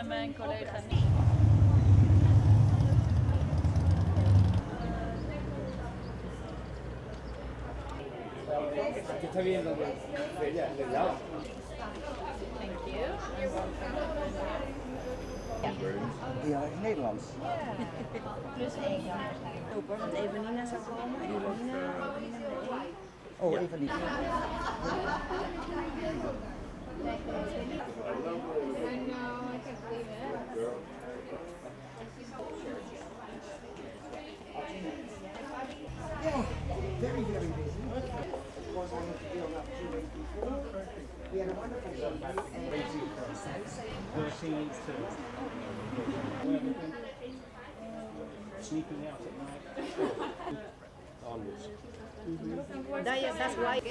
Mijn collega niet. Thank you. Ja, Nederlands. Plus 1 jaar. Open, want Evelina zou komen. Evelina Oh, even niet. Yeah, very, very busy. Of course, I had to deal up 2 days before. We had a wonderful Sleeping out at night. Onwards. That's why.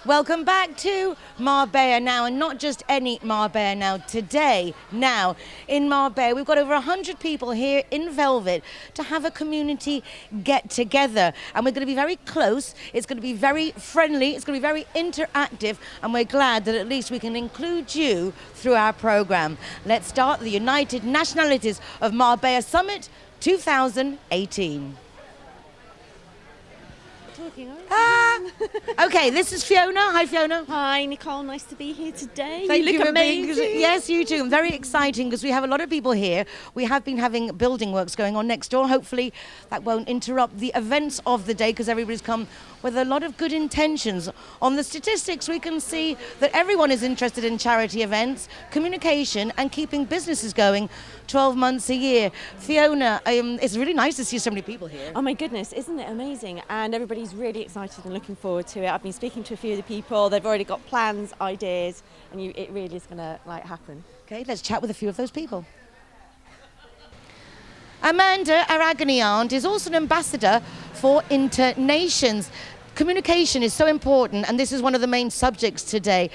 Welcome back to Marbella now, and not just any Marbella now. Today, now, in Marbella, we've got over 100 people here in Velvet to have a community get-together. And we're going to be very close, it's going to be very friendly, it's going to be very interactive, and we're glad that at least we can include you through our programme. Let's start the United Nationalities of Marbella Summit 2018. Okay, this is Fiona. Hi, Fiona. Hi, Nicole. Nice to be here today. Thank you look for amazing. Yes, you too. Very exciting because we have a lot of people here. We have been having building works going on next door. Hopefully that won't interrupt the events of the day because everybody's come with a lot of good intentions. On the statistics, we can see that everyone is interested in charity events, communication and keeping businesses going 12 months a year. Fiona, it's really nice to see so many people here. Oh my goodness, isn't it amazing? And everybody's really excited and looking forward to it. I've been speaking to a few of the people. They've already got plans, ideas, and it really is going to happen. Okay, let's chat with a few of those people. Amanda, our agony aunt, is also an ambassador for Internations. Communication is so important, and this is one of the main subjects today.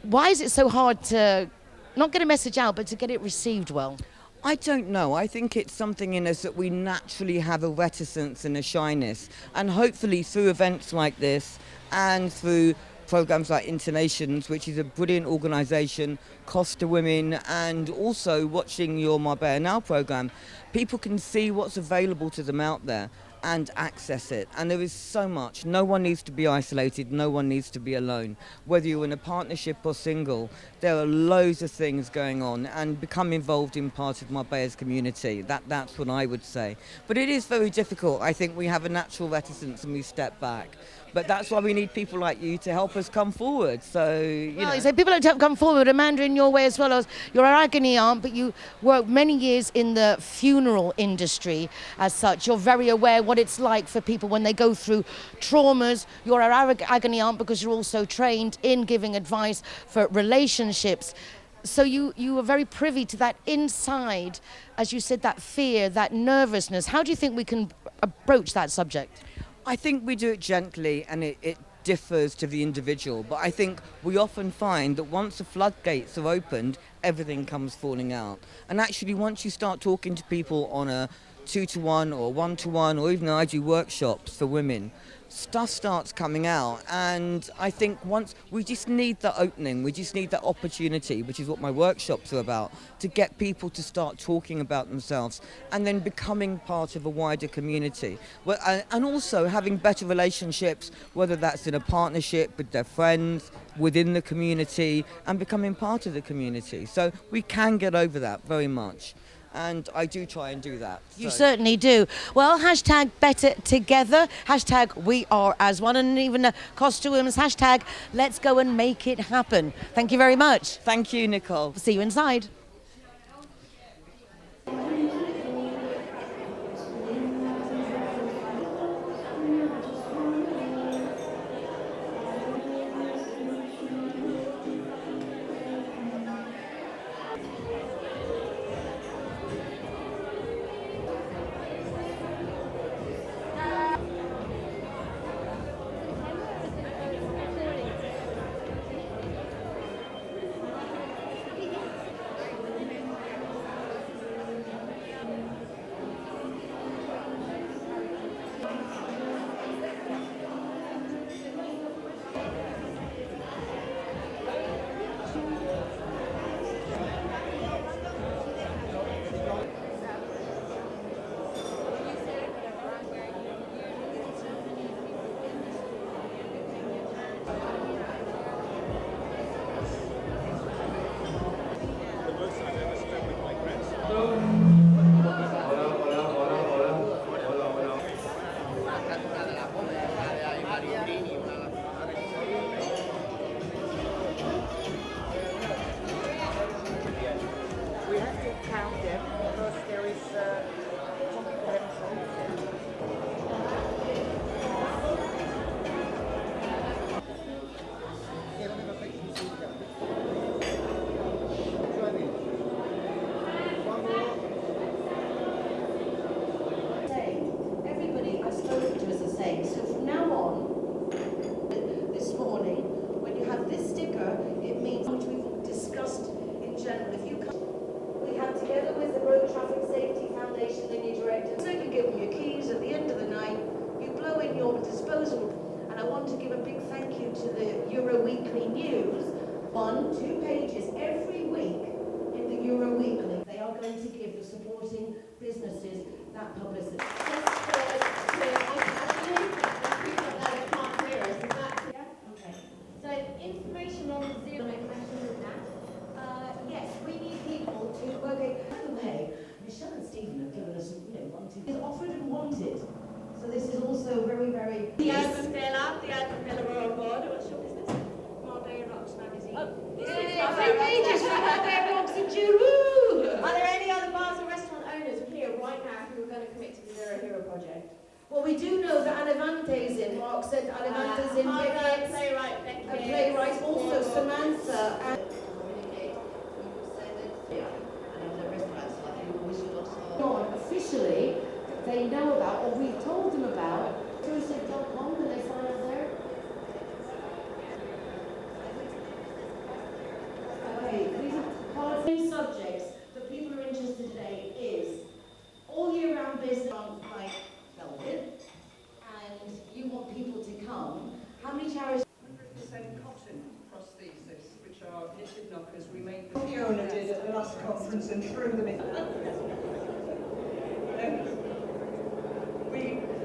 Why is it so hard to not get a message out, but to get it received well? I don't know. I think it's something in us that we naturally have a reticence and a shyness. And hopefully through events like this and through programs like Internations, which is a brilliant organisation, Costa Women, and also watching your Marbella Now programme, people can see what's available to them out there and access it. And there is so much. No one needs to be isolated. No one needs to be alone. Whether you're in a partnership or single, there are loads of things going on, and become involved in part of Marbella's community. That's what I would say. But it is very difficult. I think we have a natural reticence and we step back. But that's why we need people like you to help us come forward. So, you know. So people don't come forward. Amanda, in your way as well, as you're our agony aunt, but you worked many years in the funeral industry as such. You're very aware what it's like for people when they go through traumas. You're our agony aunt because you're also trained in giving advice for relationships. So you were very privy to that inside, as you said, that fear, that nervousness. How do you think we can approach that subject? I think we do it gently, and it differs to the individual. But I think we often find that once the floodgates are opened, everything comes falling out. And actually, once you start talking to people on a 2-to-1 or 1-to-1, or even I do workshops for women, stuff starts coming out. And I think once we just need the opening, we just need that opportunity, which is what my workshops are about, to get people to start talking about themselves and then becoming part of a wider community. And also having better relationships, whether that's in a partnership with their friends, within the community, and becoming part of the community. So we can get over that very much. And I do try and do that. You certainly do. Well, hashtag better together, hashtag we are as one, and even costumes, hashtag let's go and make it happen. Thank you very much. Thank you, Nicole. See you inside. We have to count them because there is some people haven't sold it yet. Ja, dan heb ik een beetje Everybody I've spoken to is the same. So from now on, this morning, when you have this sticker, it means which we've discussed in general. If you come, we have together with the Road Traffic Safety Foundation linear director, so you give them your keys at the end of the night, you blow in your disposal. And I want to give a big thank you to the Euro Weekly News. 1-2 pages every week in the Euro Weekly. They are going to give the supporting businesses that publicity. So information on zero questions with that. Yes, we need people to, okay, by the way, Michelle and Stephen have given us, wanted, is offered and wanted. So this is also very, very... The Open Villa are on board. What's your business? Marbella Rocks magazine. Three pages from Marbella Rocks in June. Woo! Are there any other bars or restaurant owners here right now who are going to commit to the Zero Hero project? Well, we do know that Anavante's in. Mark said Anavante's in. A playwright, also Samantha. And officially, they know about, or we've told them about, Joseph.com, and they sign up there. Okay, these are part of the subjects that people are interested in today is all year round business like Velvet, and you want people to come. How many charities? 100% cotton prosthesis, which are knitted knockers. We made them. Fiona did at the last conference and threw them in.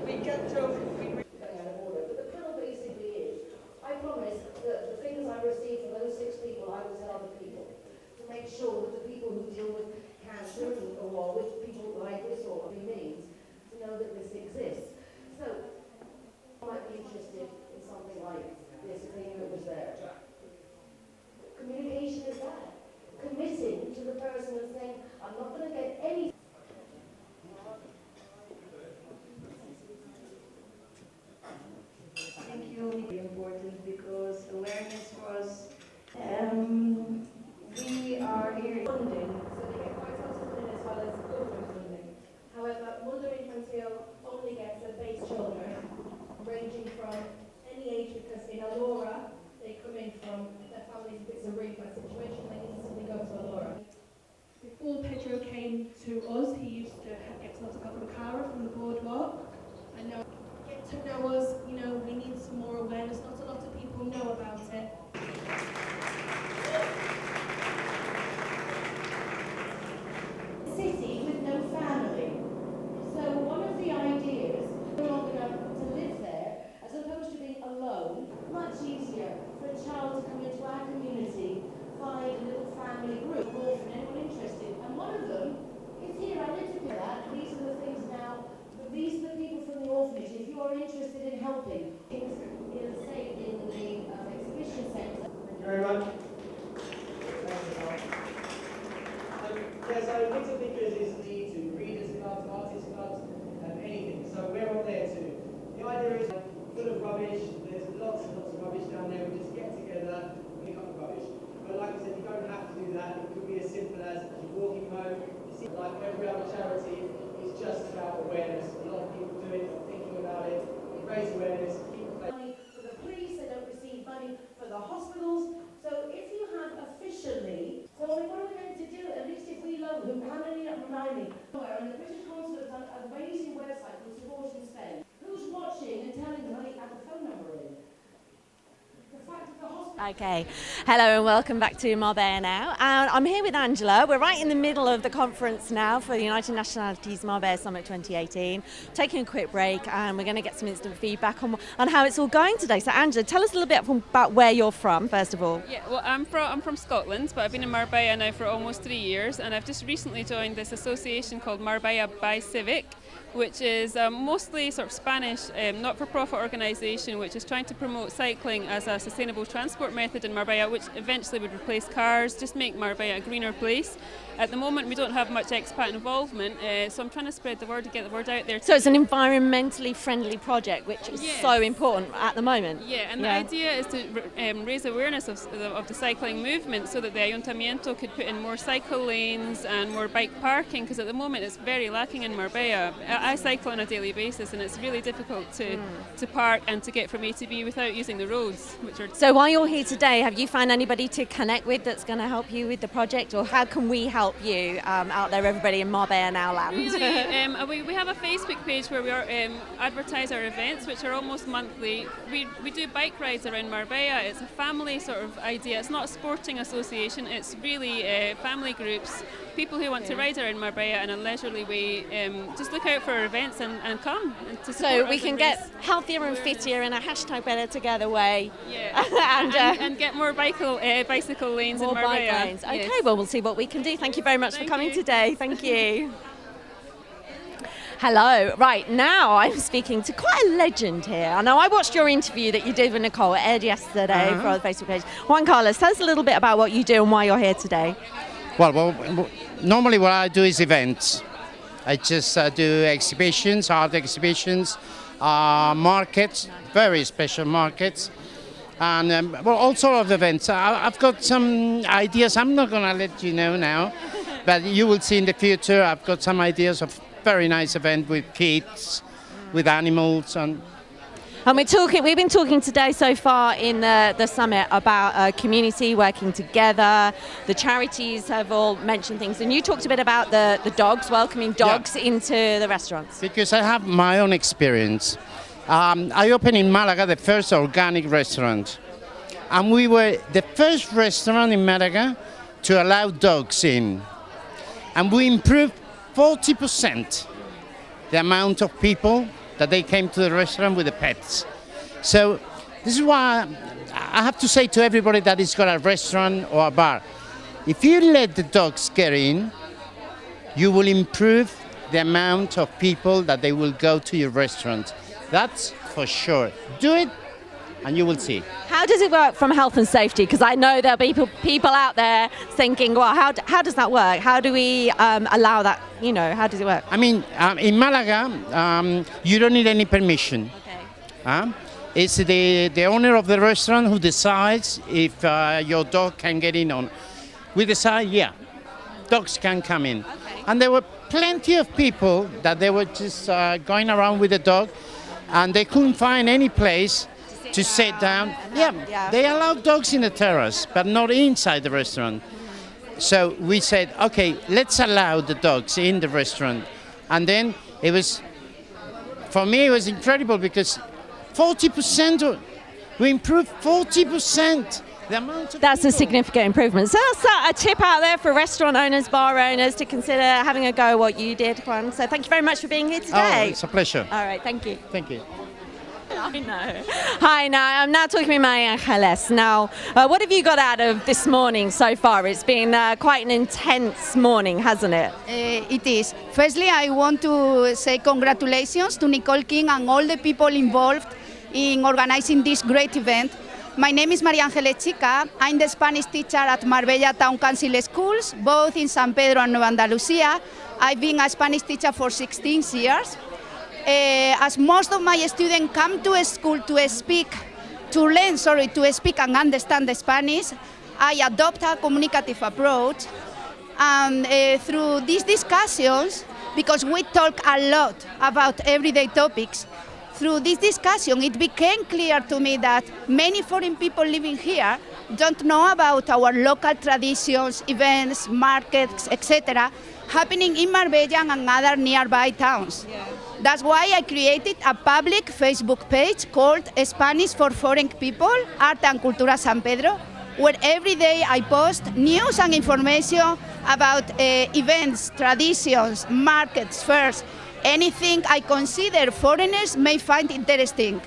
We get over. But the panel basically is, I promise that the things I received from those 6 people, I will tell other people to make sure that the people who deal with cancer or with people like this or means to know that this exists. So, I might be interested in something like this thing that was there. Communication is that. Committing to the person and saying, I'm not going to get any. Thank you. Important because awareness was we are if it's a really bad situation, they instantly go to a lawyer. Before Pedro came to us, he used to get lots of help from Cara from the boardwalk. And now get to know us, you know, we need some more awareness. Not a lot of people know about it. City with no family. So one of the ideas, no longer to live there, as opposed to being alone, much easier for a child to come into our community, find a little family group, orphan, anyone interested. And one of them is here, I live with that. These are the things now, these are the people from the orphanage. If you are interested in helping, it's say in the exhibition centre. Thank you very much. Yeah, so Little Pickers is the to readers clubs, artists clubs, anything. So we're on there too. The idea is full of rubbish. There's lots and lots of rubbish down there. We just get together, pick up the rubbish. But like I said, you don't have to do that. It could be as simple as you're walking home. You see, like every other charity, it's just about awareness. A lot of people do it, not thinking about it. Raise awareness, keep the place. Money for the police, they don't receive money for the hospitals. So if you have officially, so what are we going to do? At least if we know who, how many, remind me, and the British Consulate has an amazing website called Support and Spend. Who's watching and telling them, honey, add the phone number in? The fact that the hospital... Okay, hello and welcome back to Marbella Now. And I'm here with Angela. We're right in the middle of the conference now for the United Nationalities Marbella Summit 2018. Taking a quick break and we're going to get some instant feedback on how it's all going today. So Angela, tell us a little bit about where you're from, first of all. Yeah, well, I'm from Scotland, but I've been in Marbella now for almost 3 years, and I've just recently joined this association called Marbella by Civic, which is mostly sort of Spanish not-for-profit organisation which is trying to promote cycling as a sustainable transport method in Marbella, which eventually would replace cars, just make Marbella a greener place. At the moment we don't have much expat involvement, so I'm trying to spread the word to get the word out there. So it's an environmentally friendly project, which is so important at the moment. Yeah, and the idea is to raise awareness of the cycling movement so that the Ayuntamiento could put in more cycle lanes and more bike parking, because at the moment it's very lacking in Marbella. I cycle on a daily basis and it's really difficult to park and to get from A to B without using the roads. So while you're here today, have you found anybody to connect with that's going to help you with the project, or how can we help you out there, everybody in Marbella Now land? Really, we have a Facebook page where we advertise our events, which are almost monthly. We do bike rides around Marbella. It's a family sort of idea. It's not a sporting association. It's really family groups, people who want to ride around Marbella in a leisurely way. Just look out for our events and come to support so us we can get healthier and fitter in a #BetterTogether way. Yeah, and get more bicycle lanes more in Marbella. Bike lanes. Okay, yes. well, we'll see what we can do. Thank you very much for coming today. Thank you. Hello. Right, now I'm speaking to quite a legend here. I know I watched your interview that you did with Nicole. It aired yesterday for our Facebook page. Juan Carlos, tell us a little bit about what you do and why you're here today. Well, normally what I do is events. I just do exhibitions, art exhibitions, markets, very special markets, and all sorts of events. I've got some ideas. I'm not going to let you know now, but you will see in the future. I've got some ideas of very nice event with kids, with animals, and we've been talking today so far in the summit about community working together. The charities have all mentioned things, and you talked a bit about the dogs, welcoming dogs into the restaurants. Because I have my own experience. I opened in Malaga the first organic restaurant, and we were the first restaurant in Malaga to allow dogs in, and we improved 40% the amount of people that they came to the restaurant with the pets. So this is why I have to say to everybody that has got a restaurant or a bar, if you let the dogs get in, you will improve the amount of people that they will go to your restaurant. That's for sure. Do it and you will see. How does it work from health and safety? Because I know there'll be people out there thinking, well, how does that work? How do we allow that? You know, how does it work? I mean, in Malaga, you don't need any permission. Okay. It's the owner of the restaurant who decides if your dog can get in on. We decide, yeah, dogs can come in. Okay. And there were plenty of people that they were just going around with the dog, and they couldn't find any place to sit down. Yeah, they allow dogs in the terrace, but not inside the restaurant. So we said, okay, let's allow the dogs in the restaurant. And then it was, for me, it was incredible because 40%, we improved 40%. That's a significant improvement. So that's a tip out there for restaurant owners, bar owners to consider having a go at what you did, Juan. So thank you very much for being here today. Oh, it's a pleasure. All right, thank you. Thank you. I know. Hi, now I'm now talking with Maria Angeles. Now, what have you got out of this morning so far? It's been quite an intense morning, hasn't it? It is. Firstly, I want to say congratulations to Nicole King and all the people involved in organizing this great event. My name is Maria Angeles Chica. I'm the Spanish teacher at Marbella Town Council Schools, both in San Pedro and Nueva Andalucía. I've been a Spanish teacher for 16 years. As most of my students come to school to speak and understand Spanish, I adopt a communicative approach. And through these discussions, because we talk a lot about everyday topics, through this discussion, it became clear to me that many foreign people living here don't know about our local traditions, events, markets, etc., happening in Marbella and other nearby towns. Yeah. That's why I created a public Facebook page called Spanish for Foreign People, Arte and Cultura San Pedro, where every day I post news and information about events, traditions, markets, fairs, anything I consider foreigners may find interesting.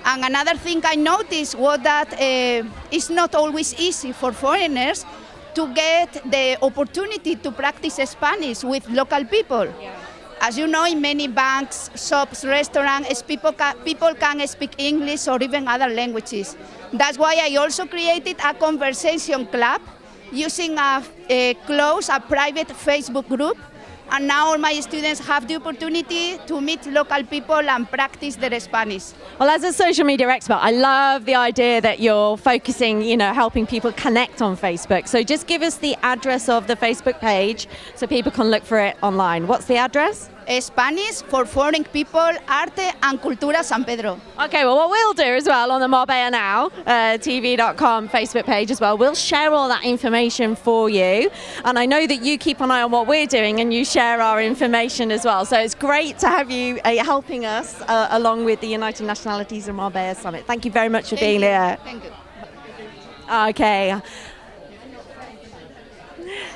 And another thing I noticed was that it's not always easy for foreigners to get the opportunity to practice Spanish with local people. Yeah. As you know, in many banks, shops, restaurants, people can speak English or even other languages. That's why I also created a conversation club using a private Facebook group. And now all my students have the opportunity to meet local people and practice their Spanish. Well, as a social media expert, I love the idea that you're focusing, helping people connect on Facebook. So just give us the address of the Facebook page so people can look for it online. What's the address? Spanish for Foreign People, Arte and Cultura San Pedro. Okay, well, what we'll do as well on the Marbella Now TV.com Facebook page as well, we'll share all that information for you. And I know that you keep an eye on what we're doing and you share our information as well. So it's great to have you helping us along with the United Nationalities and Marbella Summit. Thank you very much for being here. Thank you. Okay.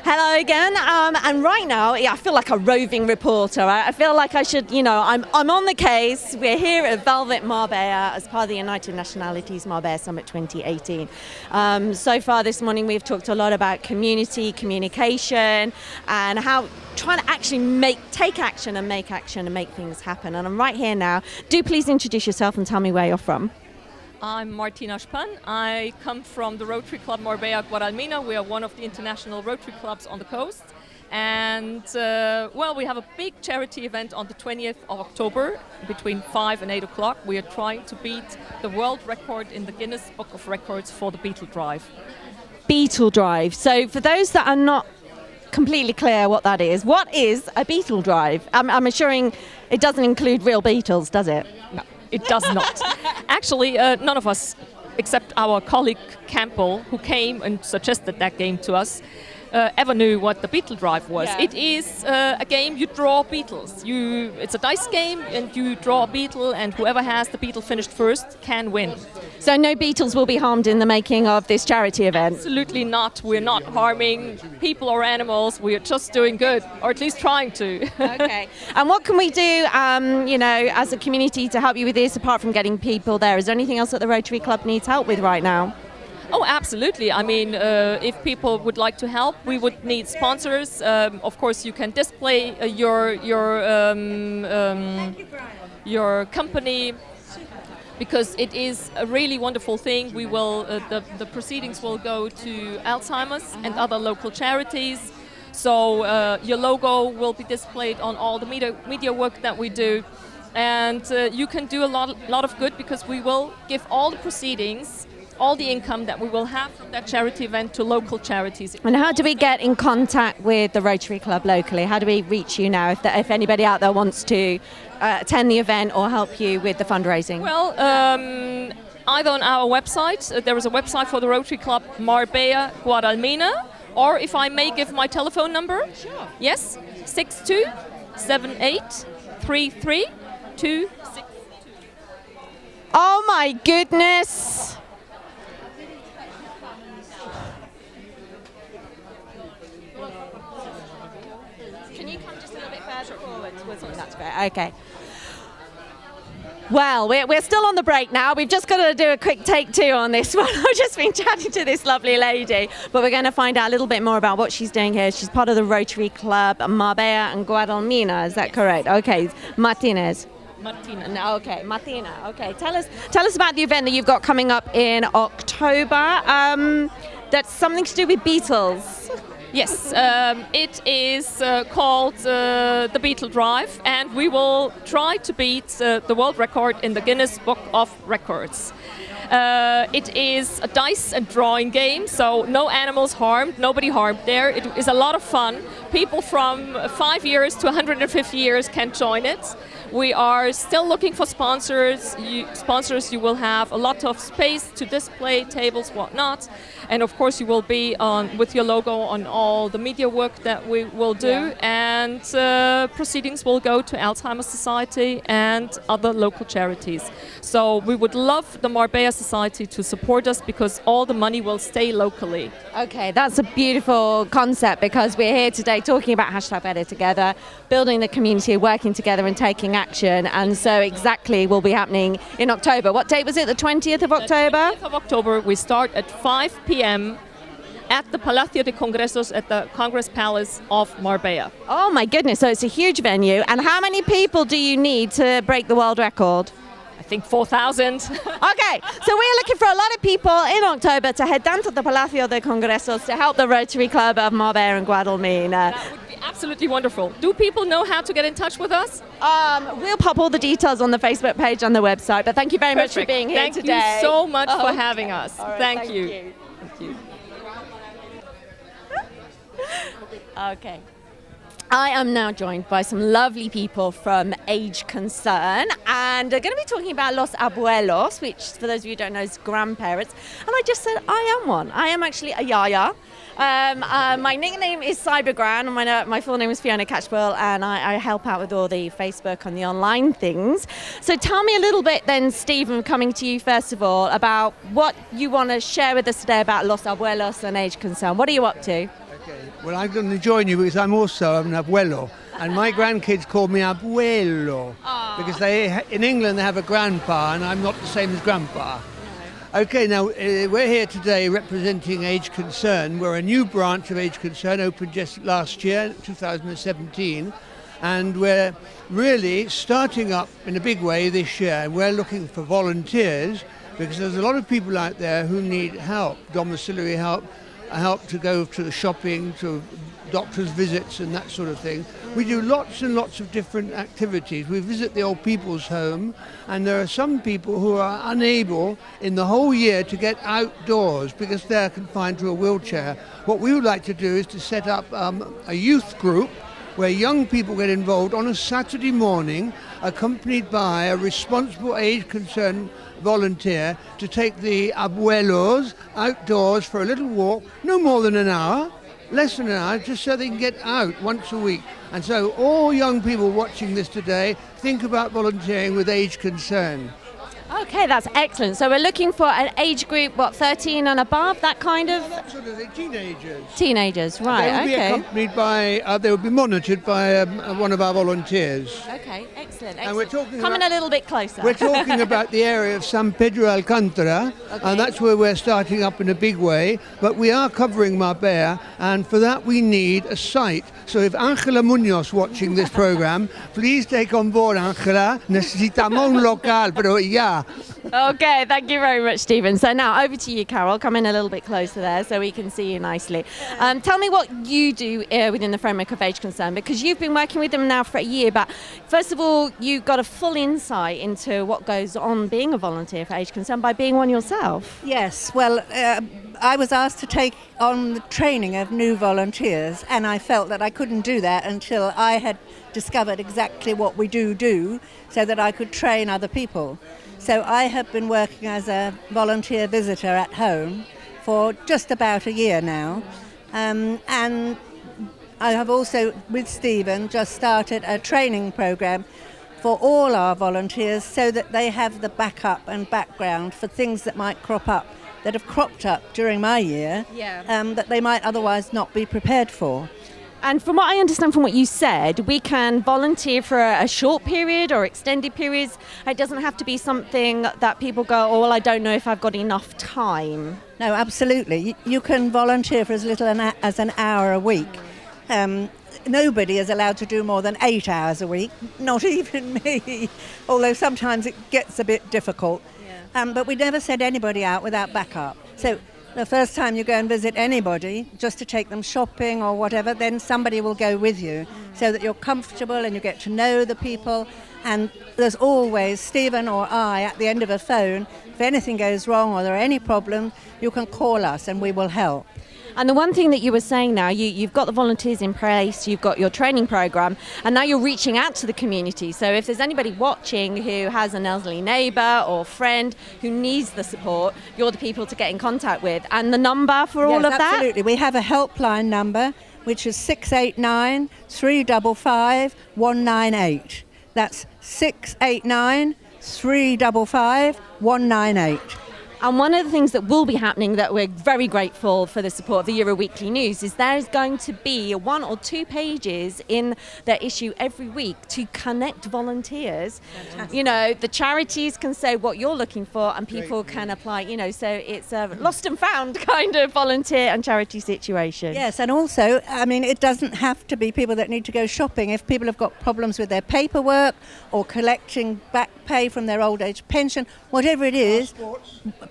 Hello again, and right now I feel like a roving reporter. I feel like I should, I'm on the case. We're here at Velvet Marbella as part of the United Nationalities Marbella Summit 2018. So far this morning we've talked a lot about community, communication, and how trying to actually take action and make things happen. And I'm right here now. Do please introduce yourself and tell me where you're from. I'm Martina Span. I come from the Rotary Club Marbella Guadalmina. We are one of the international Rotary clubs on the coast. And, we have a big charity event on the 20th of October between 5 and 8 o'clock. We are trying to beat the world record in the Guinness Book of Records for the Beetle Drive. Beetle Drive. So for those that are not completely clear what that is, what is a Beetle Drive? I'm assuring it doesn't include real beetles, does it? No. It does not. Actually, none of us, except our colleague Campbell, who came and suggested that game to us, ever knew what the Beetle Drive was. Yeah. It is a game you draw beetles. It's a dice game and you draw a beetle, and whoever has the beetle finished first can win. So no beetles will be harmed in the making of this charity event? Absolutely not. We're not harming people or animals. We are just doing good, or at least trying to. Okay. And what can we do, as a community to help you with this, apart from getting people there? Is there anything else that the Rotary Club needs help with right now? Oh, absolutely. I mean, if people would like to help, we would need sponsors. Of course, you can display your company, because it is a really wonderful thing. We will the proceedings will go to Alzheimer's and other local charities. So your logo will be displayed on all the media work that we do, and you can do a lot of good, because we will give all the proceedings, all the income that we will have from that charity event, to local charities. And how do we get in contact with the Rotary Club locally? How do we reach you now if anybody out there wants to attend the event or help you with the fundraising? Well, either on our website, there is a website for the Rotary Club Marbella Guadalmina, or if I may give my telephone number. Sure. Yes, 62783326. Oh my goodness. Can you come just a little bit further forward? That's great. Okay. Well, we're still on the break now. We've just got to do a quick take two on this one. I've just been chatting to this lovely lady, but we're going to find out a little bit more about what she's doing here. She's part of the Rotary Club Marbella and Guadalmina. Is that correct? Okay, Martinez. Martina. No, okay, Martina. Okay, tell us about the event that you've got coming up in October. That's something to do with beetles. Yes, it is called the Beetle Drive, and we will try to beat the world record in the Guinness Book of Records. It is a dice and drawing game, so no animals harmed, nobody harmed there. It is a lot of fun. People from 5 years to 150 years can join it. We are still looking for sponsors. You will have a lot of space to display, tables, whatnot. And of course you will be with your logo on all the media work that we will do. Yeah. And proceedings will go to Alzheimer's Society and other local charities. So we would love the Marbella Society to support us because all the money will stay locally. Okay, that's a beautiful concept because we're here today talking about #Better Together, building the community, working together and taking action. And so exactly will be happening in October. What date was it? The 20th of October? The 20th of October. We start at 5 p.m. at the Palacio de Congresos at the Congress Palace of Marbella. Oh my goodness, so it's a huge venue. And how many people do you need to break the world record? I think 4,000. Okay, so we're looking for a lot of people in October to head down to the Palacio de Congresos to help the Rotary Club of Marbella and Guadalmina. That would be absolutely wonderful. Do people know how to get in touch with us? We'll pop all the details on the Facebook page on the website, but thank you very much for being here today. Thank you so much for having us. Right, thank you. Thank you. Okay. I am now joined by some lovely people from Age Concern, and they're going to be talking about Los Abuelos, which, for those of you who don't know, is grandparents. And I just said, I am one. I am actually a yaya. My nickname is Cybergran, and my full name is Fiona Catchwell, and I help out with all the Facebook and the online things. So tell me a little bit then, Stephen, coming to you first of all, about what you want to share with us today about Los Abuelos and Age Concern. What are you up to? Well, I'm going to join you because I'm also an abuelo, and my grandkids call me abuelo because in England they have a grandpa, and I'm not the same as grandpa. No. Okay, now we're here today representing Age Concern. We're a new branch of Age Concern, opened just last year, 2017, and we're really starting up in a big way this year. We're looking for volunteers because there's a lot of people out there who need help, domiciliary help to go to the shopping, to doctor's visits and that sort of thing. We do lots and lots of different activities. We visit the old people's home, and there are some people who are unable in the whole year to get outdoors because they're confined to a wheelchair. What we would like to do is to set up a youth group where young people get involved on a Saturday morning, accompanied by a responsible Age Concern volunteer to take the abuelos outdoors for a little walk, no more than an hour, less than an hour, just so they can get out once a week. And so all young people watching this today, think about volunteering with Age Concern. Okay, that's excellent. So we're looking for an age group, 13 and above, that kind of? That sort of thing, teenagers. Teenagers, right, they will be accompanied by, they will be monitored by one of our volunteers. Okay, excellent. And we're talking Coming a little bit closer. We're talking about the area of San Pedro Alcantara, and that's where we're starting up in a big way, but we are covering Marbella, and for that we need a site. So if Ángela Muñoz watching this program, please take on board, Ángela. Necesitamos un local, pero ya. Okay, thank you very much, Stephen. So now over to you, Carol. Come in a little bit closer there so we can see you nicely. Tell me what you do within the framework of Age Concern, because you've been working with them now for a year, but first of all, you got a full insight into what goes on being a volunteer for Age Concern by being one yourself. Yes, well, I was asked to take on the training of new volunteers, and I felt that I couldn't do that until I had discovered exactly what we do so that I could train other people. So I have been working as a volunteer visitor at home for just about a year now. And I have also, with Stephen, just started a training program for all our volunteers so that they have the backup and background for things that might crop up, that have cropped up during my year, that they might otherwise not be prepared for. And from what I understand from what you said, we can volunteer for a short period or extended periods. It doesn't have to be something that people go, oh, well, I don't know if I've got enough time. No, absolutely. You can volunteer for as little as an hour a week. Nobody is allowed to do more than 8 hours a week, not even me, although sometimes it gets a bit difficult. But we never send anybody out without backup. So the first time you go and visit anybody, just to take them shopping or whatever, then somebody will go with you so that you're comfortable and you get to know the people. And there's always Stephen or I at the end of a phone. If anything goes wrong or there are any problems, you can call us and we will help. And the one thing that you were saying now, you've got the volunteers in place, you've got your training program, and now you're reaching out to the community. So if there's anybody watching who has an elderly neighbour or friend who needs the support, you're the people to get in contact with. And the number for all of that? Absolutely. We have a helpline number, which is 689 355 198. That's 689 355 198. And one of the things that will be happening that we're very grateful for the support of the Euro Weekly News is there's going to be 1 or 2 pages in their issue every week to connect volunteers. Fantastic. You know, the charities can say what you're looking for and people can apply, you know, so it's a lost and found kind of volunteer and charity situation. Yes, and also, I mean, it doesn't have to be people that need to go shopping. If people have got problems with their paperwork or collecting back pay from their old age pension, whatever it is,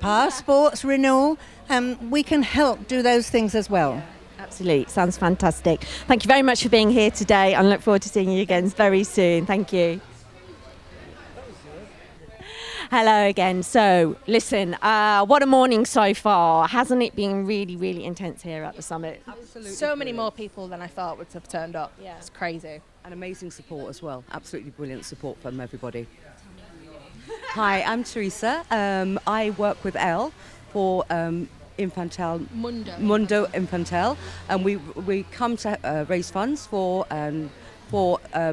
passports renewal, we can help do those things as well. Absolutely, sounds fantastic. Thank you very much for being here today and look forward to seeing you again very soon. Thank you. Hello again. So, listen, what a morning so far. Hasn't it been really, really intense here at the summit? Absolutely. So many more people than I thought would have turned up. Yeah. It's crazy. And amazing support as well. Absolutely brilliant support from everybody. Hi, I'm Teresa. I work with Elle for Mundo Infantil, and we come to raise funds for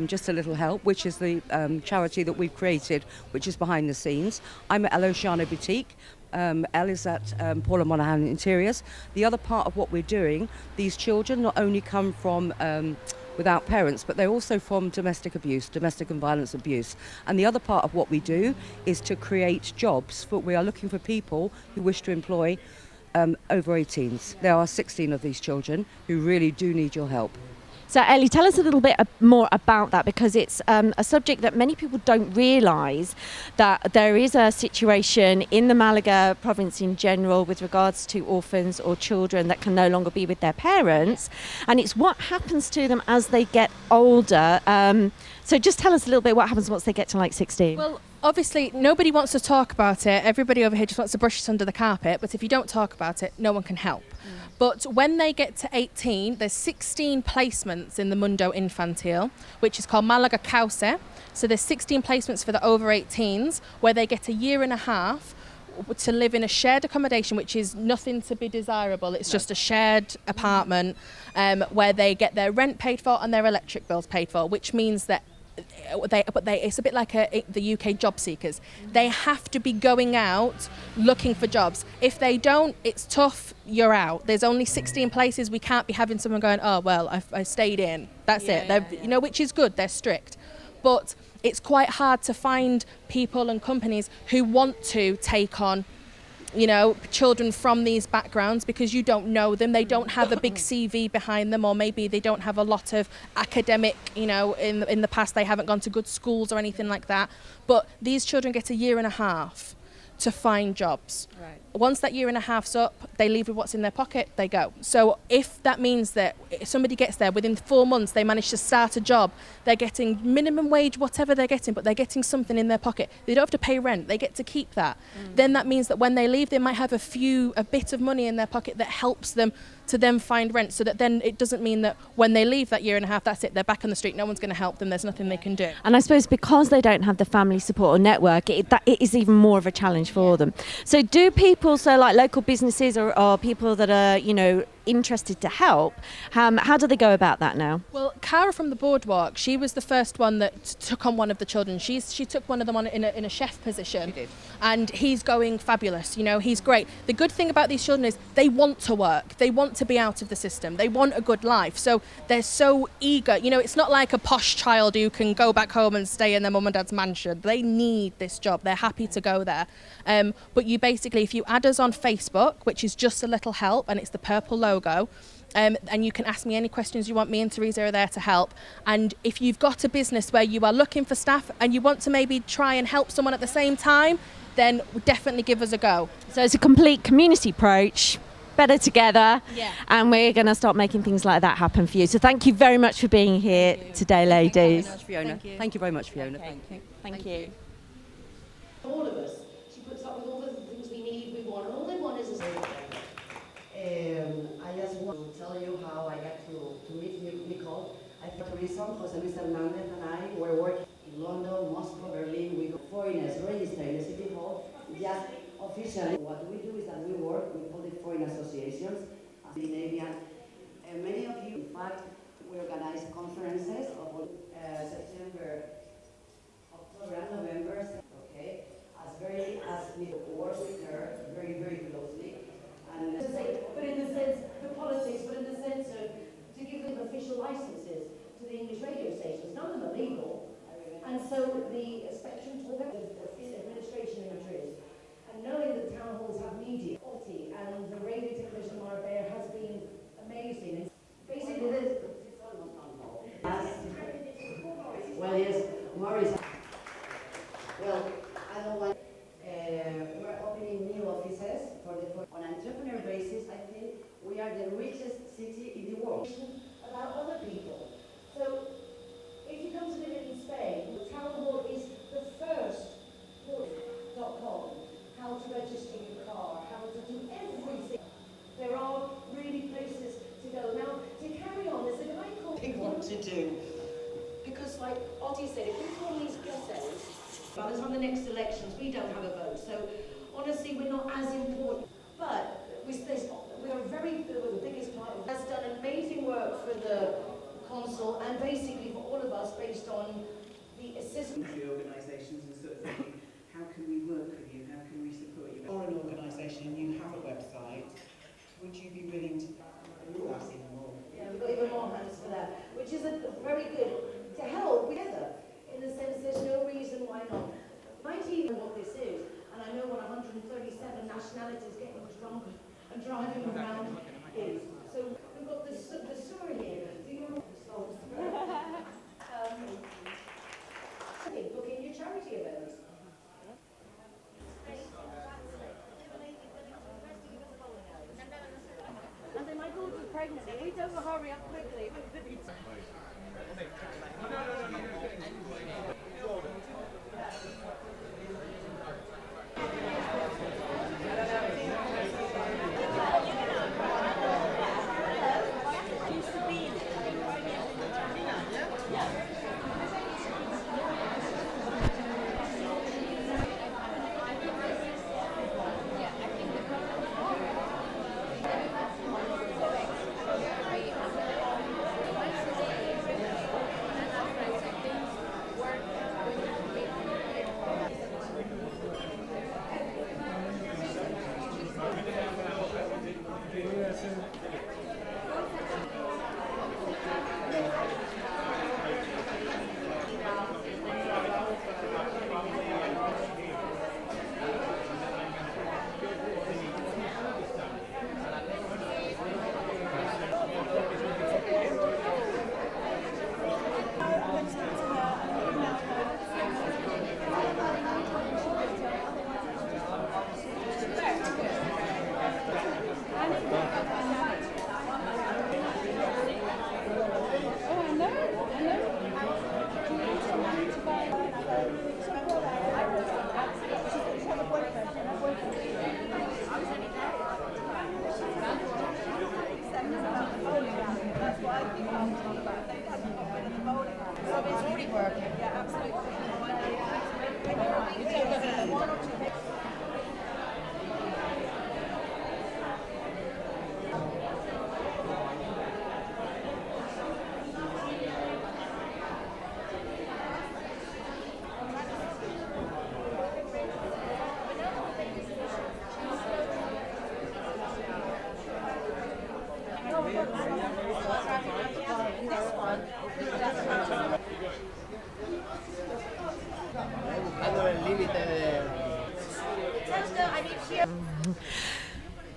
Just a Little Help, which is the charity that we've created, which is behind the scenes. I'm at L'Oceano Boutique. Elle is at Paula Monaghan Interiors. The other part of what we're doing, these children not only come from without parents, but they're also from domestic abuse, domestic and violence abuse. And the other part of what we do is to create jobs. We are looking for people who wish to employ over 18s. There are 16 of these children who really do need your help. So Ellie, tell us a little bit more about that, because it's a subject that many people don't realise, that there is a situation in the Malaga province in general with regards to orphans or children that can no longer be with their parents, and it's what happens to them as they get older. So just tell us a little bit what happens once they get to like 16. Well, obviously, nobody wants to talk about it. Everybody over here just wants to brush it under the carpet, but if you don't talk about it, no one can help. But when they get to 18, there's 16 placements in the Mundo Infantil, which is called Malaga Cauce. So there's 16 placements for the over 18s, where they get a year and a half to live in a shared accommodation, which is nothing to be desirable. It's just a shared apartment where they get their rent paid for and their electric bills paid for, which means that it's a bit like the UK job seekers. They have to be going out looking for jobs. If they don't, it's tough, you're out. There's only 16 places. We can't be having someone going, oh, well, I stayed in. That's it. You know, which is good. They're strict. But it's quite hard to find people and companies who want to take on, you know, children from these backgrounds, because you don't know them. They don't have a big CV behind them, or maybe they don't have a lot of academic, you know, in the past they haven't gone to good schools or anything like that. But these children get a year and a half to find jobs. Right. once that year and a half's up, they leave with what's in their pocket, they go. So if that means that if somebody gets there within 4 months, they manage to start a job, they're getting minimum wage, whatever they're getting, but they're getting something in their pocket. They don't have to pay rent, they get to keep that. Then that means that when they leave, they might have a bit of money in their pocket that helps them to then find rent, so that then it doesn't mean that when they leave that year and a half, that's it, they're back on the street, no one's going to help them, there's nothing they can do. And I suppose because they don't have the family support or network, it is even more of a challenge for them. So do people, so like local businesses or people that are, you know, interested to help, how do they go about that now? Well, Cara from the Boardwalk, she was the first one that took on one of the children. She took one of them on in a chef position. She did. And he's going fabulous, you know, he's great. The good thing about these children is they want to work, they want to be out of the system, they want a good life, so they're so eager. You know, it's not like a posh child who can go back home and stay in their mum and dad's mansion. They need this job, they're happy to go there. But you basically, if you add us on Facebook, which is Just a Little Help, and it's the purple logo, and you can ask me any questions you want. Me and Teresa are there to help. And if you've got a business where you are looking for staff and you want to maybe try and help someone at the same time, then definitely give us a go. So it's a complete community approach, better together, and we're going to start making things like that happen for you. So thank you very much for being here today, ladies. Thank you very much, Fiona. Thank you very much, Fiona. Okay. Thank you. All of us. She puts up with all the things we need, we want, and all they want is a I just want to tell you how I got to meet Nicole. I thought Teresa, Jose Luis Hernandez and I were working in London, Moscow, Berlin. We got foreigners registered in the City Hall. Just officially, what we do is that we work with all the foreign associations, Scandinavian, and many of you, in fact, we organize conferences of September, October and November, okay, as we work with her very, very closely. And but in the sense, the politics, but in the sense of to give them official licenses to the English radio stations. None of them are legal. And so the spectrum talk administration in Madrid, and knowing that town halls have media, and the radio television Marbella has been amazing. Basically, there's well, yes, Maurice. Well, I don't want. We're opening new offices on an entrepreneur basis. I think we are the richest city in the world. About other people. So, if you come to live in Spain, the town hall is the first .com. How to register your car, how to do everything. There are really places to go. Now, to carry on, there's a guy called. They want to do. Because, like Otti said, if we form these ghettos, but on the next elections, we don't have a vote. So, honestly, we're not as important. But we are very the biggest part of has done amazing work for the consul and basically for all of us based on the assistance. Organisations and sort of thinking, how can we work with you? How can we support you? Or an organisation and you have a website, would you be willing to do us even more? Yeah, we've got even more hands for that, which is very good to help together. In the sense, there's no reason why not. Might even what this is, and I know what 137 nationalities getting drunk and driving around is. So we've got the story here. Do you booking your charity events? And then my daughter's pregnant. If we don't hurry up quickly, we're going to be. It's already working. Yeah, absolutely.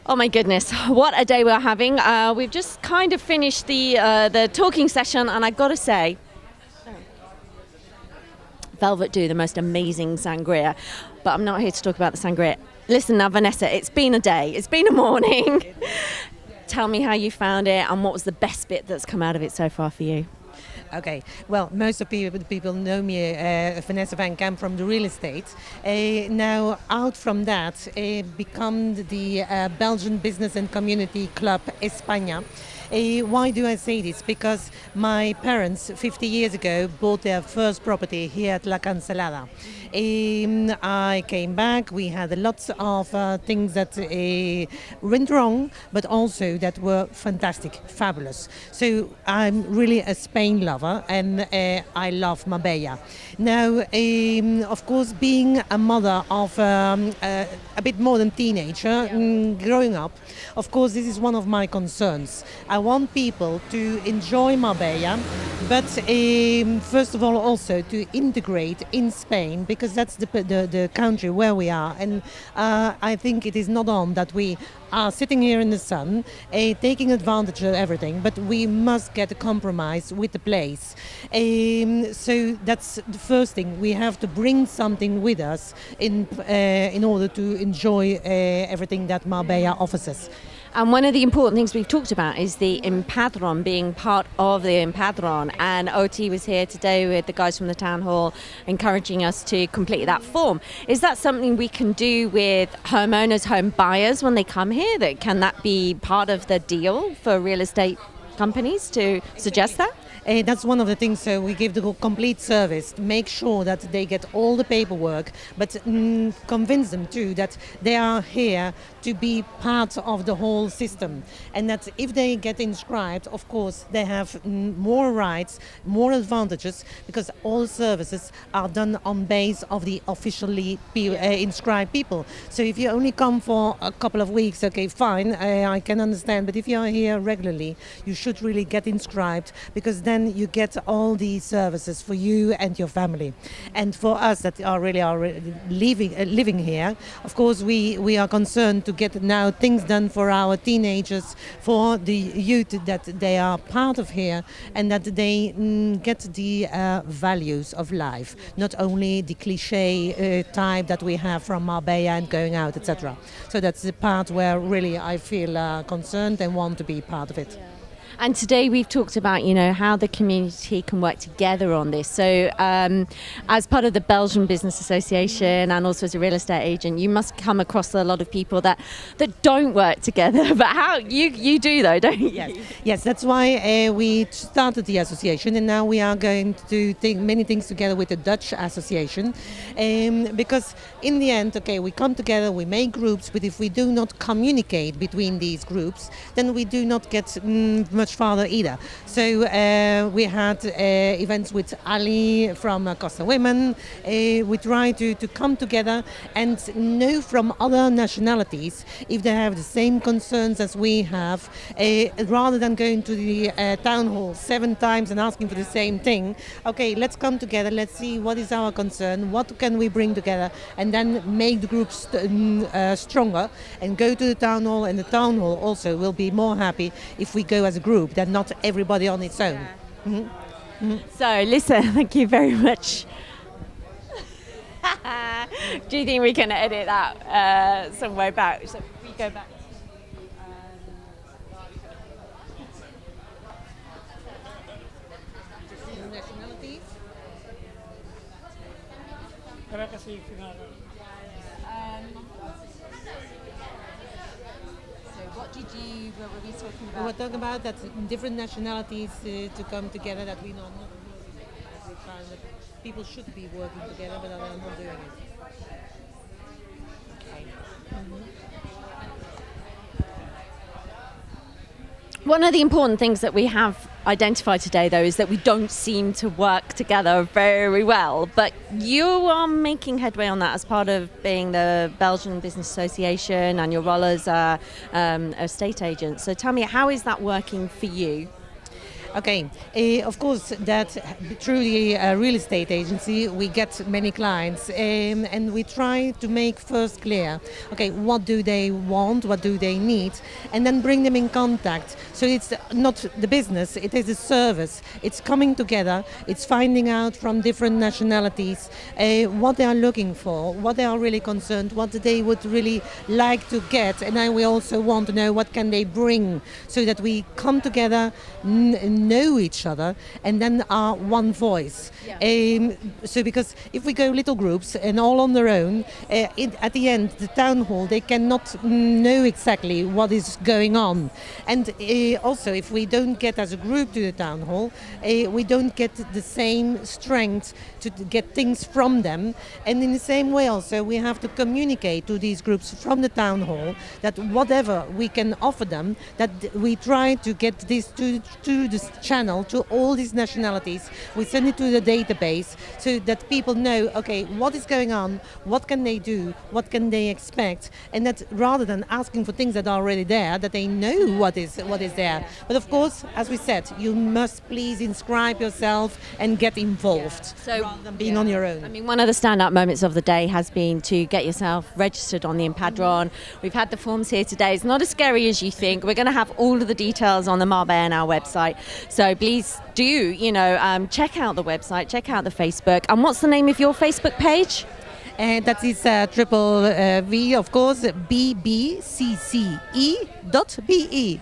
Oh my goodness, what a day we're having. We've just kind of finished the talking session, and I've got to say, Velvet do the most amazing sangria, but I'm not here to talk about the sangria. Listen now, Vanessa, it's been a day, it's been a morning. Tell me how you found it and what was the best bit that's come out of it so far for you. Okay, well, most of the people know me, Vanessa van Kamp, from the real estate. Now, out from that, become the Belgian Business and Community Club España. Why do I say this? Because my parents, 50 years ago, bought their first property here at La Cancelada. I came back, we had lots of things that went wrong, but also that were fantastic, fabulous. So I'm really a Spain lover, and I love Marbella. Now, of course, being a mother of a bit more than teenager, growing up, of course, this is one of my concerns. I want people to enjoy Marbella, but first of all also to integrate in Spain, because that's the country where we are. And I think it is not on that we are sitting here in the sun, taking advantage of everything, but we must get a compromise with the place. So that's the first thing. We have to bring something with us in order to enjoy everything that Marbella offers us. And one of the important things we've talked about is the Empadron, being part of the Empadron. And OT was here today with the guys from the town hall encouraging us to complete that form. Is that something we can do with homeowners, home buyers when they come here? Can that be part of the deal for real estate companies to suggest that? That's one of the things. So we give the complete service, make sure that they get all the paperwork, but convince them too that they are here to be part of the whole system, and that if they get inscribed, of course they have more rights, more advantages, because all services are done on base of the officially inscribed people. So if you only come for a couple of weeks, okay, fine, I can understand, but if you are here regularly, you should really get inscribed, because then you get all the services for you and your family. And for us that are living here, of course we are concerned to get now things done for our teenagers, for the youth, that they are part of here, and that they get the values of life, not only the cliche type that we have from Marbella and going out, etc. So that's the part where really I feel concerned and want to be part of it. And today we've talked about, how the community can work together on this. So as part of the Belgian Business Association and also as a real estate agent, you must come across a lot of people that don't work together. But how you do though, don't you? Yes, that's why we started the association, and now we are going to do many things together with the Dutch association. Because in the end, okay, we come together, we make groups, but if we do not communicate between these groups, then we do not get much farther either. So we had events with Ali from Costa Women. We try to come together and know from other nationalities if they have the same concerns as we have, rather than going to the town hall 7 times and asking for the same thing. Okay, let's come together, let's see what is our concern, what can we bring together, and then make the groups stronger and go to the town hall, and the town hall also will be more happy if we go as a group than not everybody on its own. So listen, thank you very much. Do you think we can edit that some way back? So we go back. what were we talking We were talking about that different nationalities to come together, that we know not we find that people should be working together, but they are not doing it. Okay. One of the important things that we have identified today, though, is that we don't seem to work together very well. But you are making headway on that as part of being the Belgian Business Association and your role as a estate agent. So tell me, how is that working for you? Okay, of course, that through the real estate agency we get many clients, and we try to make first clear, okay, what do they want, what do they need, and then bring them in contact. So it's not the business, it is a service. It's coming together, it's finding out from different nationalities what they are looking for, what they are really concerned, what they would really like to get, and then we also want to know what can they bring, so that we come together, know each other, and then are one voice. So because if we go little groups and all on their own, at the end, the town hall, they cannot know exactly what is going on. And also, if we don't get as a group to the town hall, we don't get the same strength to get things from them. And in the same way also, we have to communicate to these groups from the town hall that whatever we can offer them, that we try to get this to this channel, to all these nationalities. We send it to the database so that people know, okay, what is going on, what can they do, what can they expect, and that rather than asking for things that are already there, that they know what is there. But of course, as we said, you must please inscribe yourself and get involved, so rather than being on your own. I mean, one of the standout moments of the day has been to get yourself registered on the Empadron. We've had the forms here today. It's not as scary as you think. We're going to have all of the details on the Marbella and our website. So please do, check out the website, check out the Facebook. And what's the name of your Facebook page? That is triple V, of course, bbcce.be.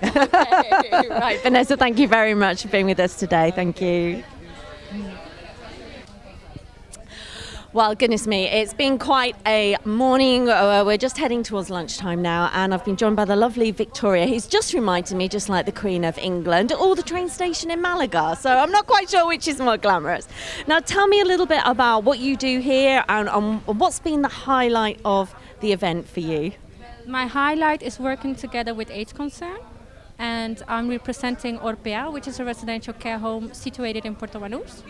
Okay, right, Vanessa, thank you very much for being with us today. Thank you. Well, goodness me, it's been quite a morning. We're just heading towards lunchtime now, and I've been joined by the lovely Victoria, who's just reminded me, just like the Queen of England, or the train station in Malaga. So I'm not quite sure which is more glamorous. Now, tell me a little bit about what you do here and what's been the highlight of the event for you. My highlight is working together with Age Concern, and I'm representing Orpea, which is a residential care home situated in Puerto Banús.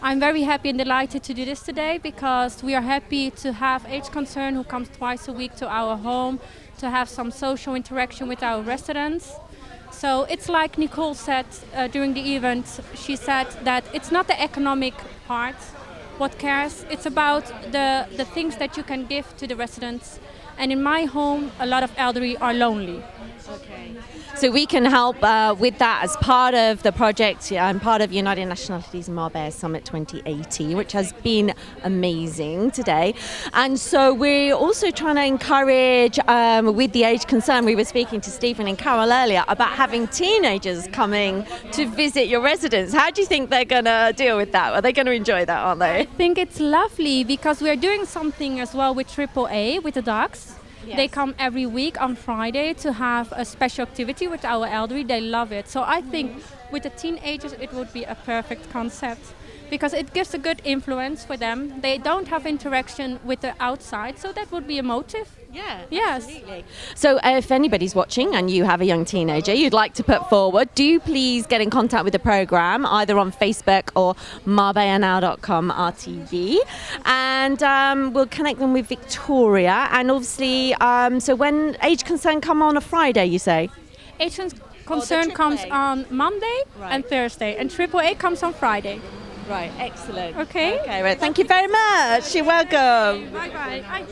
I'm very happy and delighted to do this today because we are happy to have Age Concern, who comes twice a week to our home, to have some social interaction with our residents. So it's like Nicole said during the event, she said that it's not the economic part what cares, it's about the things that you can give to the residents. And in my home, a lot of elderly are lonely. Okay. So we can help with that as part of the project and part of United Nationalities Marbella Summit 2018, which has been amazing today. And so we're also trying to encourage, with the Age Concern, we were speaking to Stephen and Carol earlier about having teenagers coming to visit your residence. How do you think they're going to deal with that? Are they going to enjoy that, aren't they? I think it's lovely because we're doing something as well with AAA, with the dogs. Yes. They come every week on Friday to have a special activity with our elderly. They love it. So I think with the teenagers it would be a perfect concept because it gives a good influence for them. They don't have interaction with the outside, so that would be a motive. Yeah, yes. Absolutely. So if anybody's watching and you have a young teenager you'd like to put forward, do please get in contact with the programme either on Facebook or marbellanow.com RTV, and we'll connect them with Victoria. And obviously, so when Age Concern come on a Friday, you say? Age Concern comes on Monday and Thursday, and AAA comes on Friday. Right, excellent. Okay. Okay, right. Thank you very much. You're welcome. Bye-bye.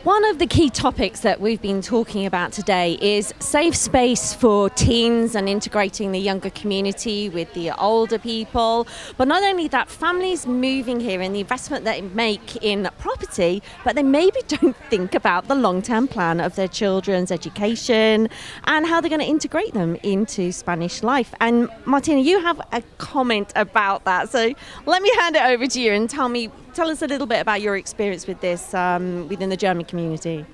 One of the key topics that we've been talking about today is safe space for teens and integrating the younger community with the older people. But not only that, families moving here and the investment they make in property, but they maybe don't think about the long-term plan of their children's education and how they're going to integrate them into Spanish life. And Martina, you have a comment about that. So let me hand it over to you and tell us a little bit about your experience with this within the German community.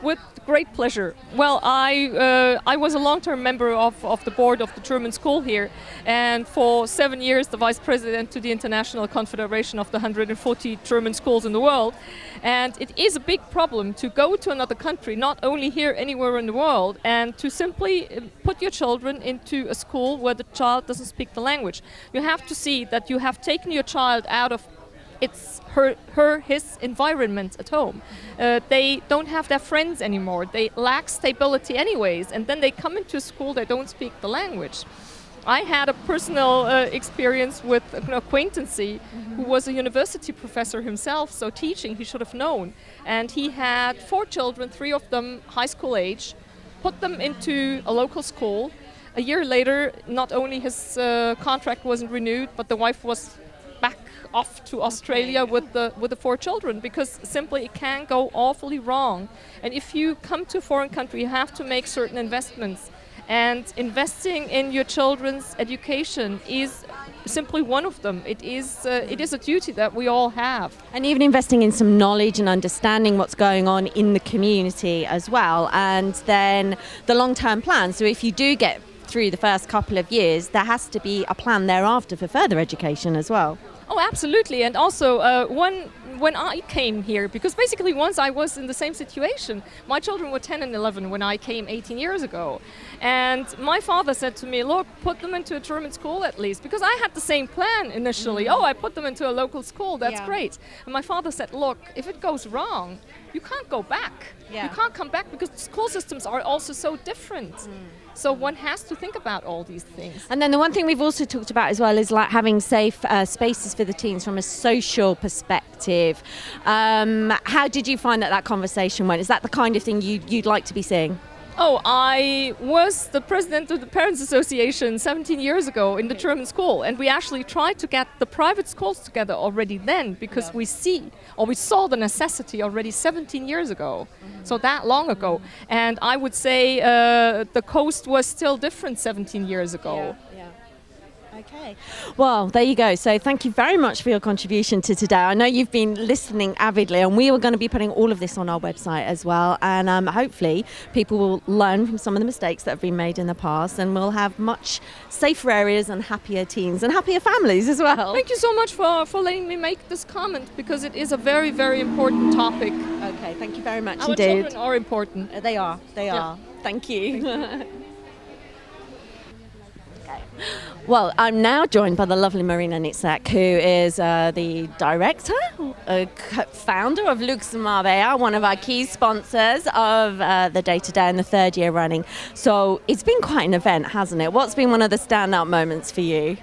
With great pleasure. Well, I was a long-term member of the board of the German school here, and for 7 years the vice president to the International Confederation of the 140 German schools in the world. And it is a big problem to go to another country, not only here, anywhere in the world, and to simply put your children into a school where the child doesn't speak the language. You have to see that you have taken your child out of his environment at home. They don't have their friends anymore. They lack stability anyways, and then they come into a school they don't speak the language. I had a personal experience with an acquaintance who was a university professor himself, so teaching he should have known. And he had 4 children, 3 of them high school age, put them into a local school. A year later, not only his contract wasn't renewed, but the wife was back off to Australia with the 4 children, because simply it can go awfully wrong. And if you come to a foreign country, you have to make certain investments. And investing in your children's education is simply one of them. It is a duty that we all have. And even investing in some knowledge and understanding what's going on in the community as well. And then the long-term plan. So if you do get through the first couple of years, there has to be a plan thereafter for further education as well. Oh, absolutely. And also when I came here, because basically once I was in the same situation, my children were 10 and 11 when I came 18 years ago. And my father said to me, look, put them into a German school at least, because I had the same plan initially. Oh, I put them into a local school, that's great. And my father said, look, if it goes wrong, you can't go back. You can't come back, because the school systems are also so different. So one has to think about all these things. And then the one thing we've also talked about as well is like having safe spaces for the teens from a social perspective. How did you find that conversation went? Is that the kind of thing you'd like to be seeing? Oh, I was the president of the Parents Association 17 years ago in the German school, and we actually tried to get the private schools together already then, because we saw the necessity already 17 years ago, so that long ago. And I would say the coast was still different 17 years ago. Okay. Well, there you go. So thank you very much for your contribution to today. I know you've been listening avidly, and we were going to be putting all of this on our website as well. And hopefully people will learn from some of the mistakes that have been made in the past, and we'll have much safer areas and happier teens and happier families as well. Thank you so much for letting me make this comment, because it is a very, very important topic. Okay, thank you very much Our indeed. children are important. They are. Thank you. Well, I'm now joined by the lovely Marina Nitzak, who is the director, founder of Luxembourg, one of our key sponsors of the Day-to-Day in the 3rd year running. So it's been quite an event, hasn't it? What's been one of the standout moments for you?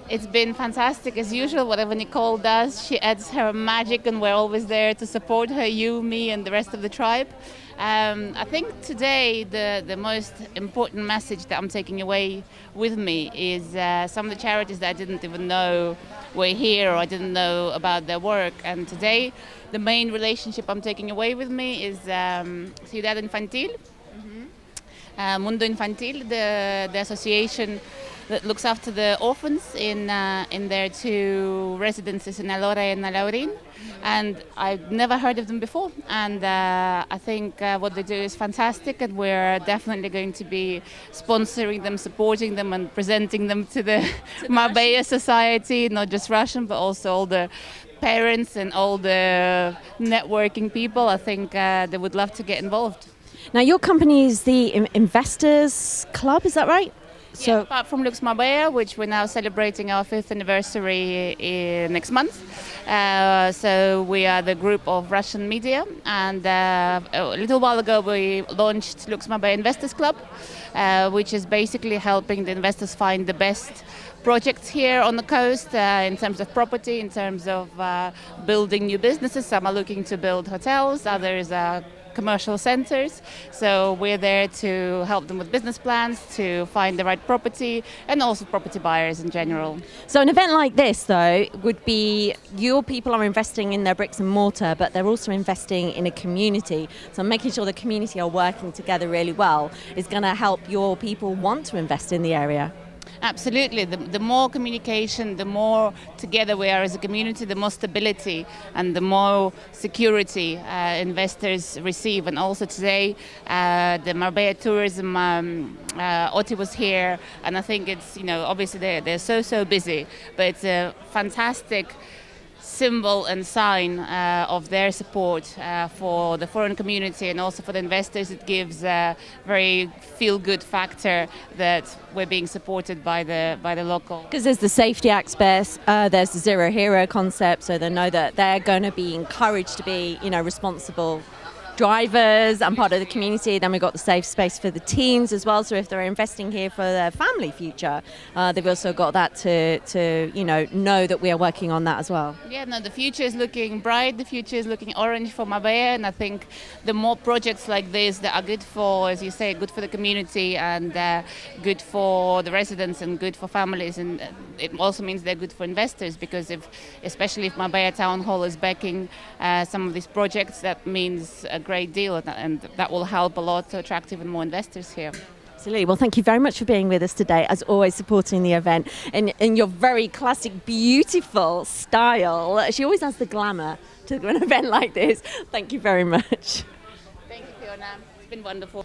It's been fantastic as usual. Whatever Nicole does, she adds her magic, and we're always there to support her, you, me, and the rest of the tribe. I think today the most important message that I'm taking away with me is some of the charities that I didn't even know were here, or I didn't know about their work. And today the main relationship I'm taking away with me is Ciudad Infantil, Mundo Infantil, the association that looks after the orphans in their 2 residences in Alora and Alaurín. And I've never heard of them before, and I think what they do is fantastic, and we're definitely going to be sponsoring them, supporting them, and presenting them to the Marbella Society, not just Russian, but also all the parents and all the networking people. I think they would love to get involved. Now, your company is the Investors Club, is that right? So, apart from Lux Marbella, which we're now celebrating our 5th anniversary next month. So we are the group of Russian media, and a little while ago we launched Lux Marbella Investors Club, which is basically helping the investors find the best projects here on the coast in terms of property, in terms of building new businesses. Some are looking to build hotels, others are commercial centers. So we're there to help them with business plans, to find the right property, and also property buyers in general. So an event like this, though, would be your people are investing in their bricks and mortar, but they're also investing in a community. So making sure the community are working together really well is going to help your people want to invest in the area. absolutely, the more communication, the more together we are as a community, the more stability and the more security investors receive. And also today, the Marbella Tourism, Oti was here, and I think it's, obviously they're so busy, but it's a fantastic symbol and sign of their support for the foreign community and also for the investors. It gives a very feel-good factor that we're being supported by the local. Because there's the safety aspects, there's the zero hero concept, so they know that they're going to be encouraged to be, responsible drivers and part of the community. Then we've got the safe space for the teens as well, so if they're investing here for their family future, they've also got that to know that we are working on that as well. Yeah, no, the future is looking bright, the future is looking orange for Marbella, and I think the more projects like this that are good for, as you say, good for the community and good for the residents and good for families, and it also means they're good for investors, because especially if Marbella Town Hall is backing some of these projects, that means a great deal, and that will help a lot to attract even more investors here. Absolutely. Well, thank you very much for being with us today, as always, supporting the event in your very classic, beautiful style. She always has the glamour to an event like this. Thank you very much. Thank you, Fiona. It's been wonderful.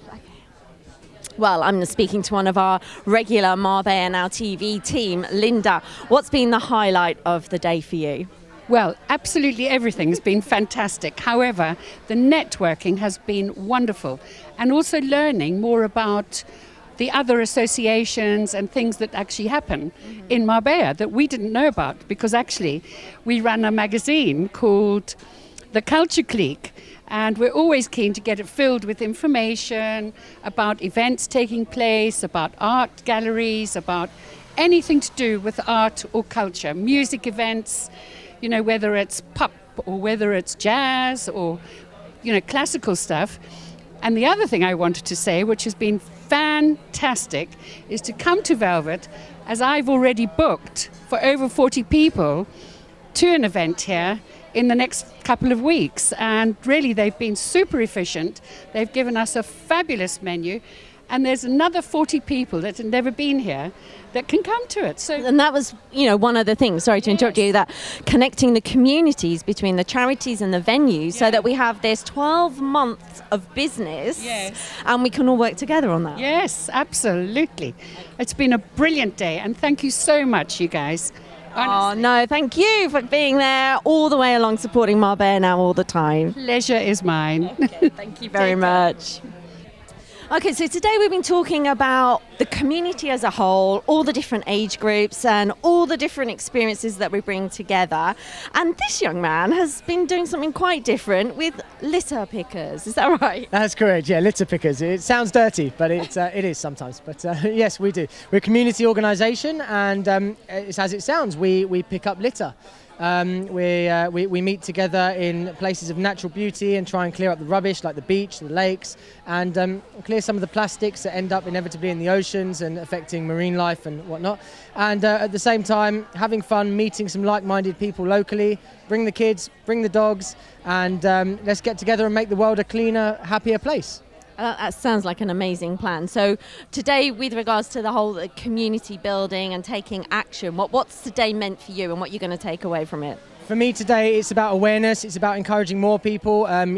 Well, I'm speaking to one of our regular Marbella Now TV team, Linda. What's been the highlight of the day for you? Well, absolutely everything's been fantastic. However, the networking has been wonderful, and also learning more about the other associations and things that actually happen in Marbella that we didn't know about, because actually we run a magazine called The Culture Clique, and we're always keen to get it filled with information about events taking place, about art galleries, about anything to do with art or culture, music events, whether it's pop or whether it's jazz or, classical stuff. And the other thing I wanted to say, which has been fantastic, is to come to Velvet, as I've already booked for over 40 people to an event here in the next couple of weeks. And really, they've been super efficient. They've given us a fabulous menu. And there's another 40 people that have never been here that can come to it. And that was, one of the things, sorry to interrupt you, that connecting the communities between the charities and the venues, so that we have this 12 months of business, and we can all work together on that. Yes, absolutely. It's been a brilliant day, and thank you so much, you guys. Honestly. Oh, no, thank you for being there all the way along, supporting Marbella Now all the time. Pleasure is mine. Okay, thank you very much. Okay, so today we've been talking about the community as a whole, all the different age groups and all the different experiences that we bring together. And this young man has been doing something quite different with litter pickers. Is that right? That's correct, yeah, litter pickers. It sounds dirty, but it is sometimes. But yes, we do. We're a community organisation, and it's as it sounds. We pick up litter. We meet together in places of natural beauty and try and clear up the rubbish, like the beach, the lakes, and clear some of the plastics that end up inevitably in the oceans and affecting marine life and whatnot. And at the same time, having fun, meeting some like-minded people locally, bring the kids, bring the dogs, and let's get together and make the world a cleaner, happier place. That sounds like an amazing plan. So today, with regards to the whole community building and taking action, what's today meant for you and what you're going to take away from it? For me today, it's about awareness. It's about encouraging more people. I'm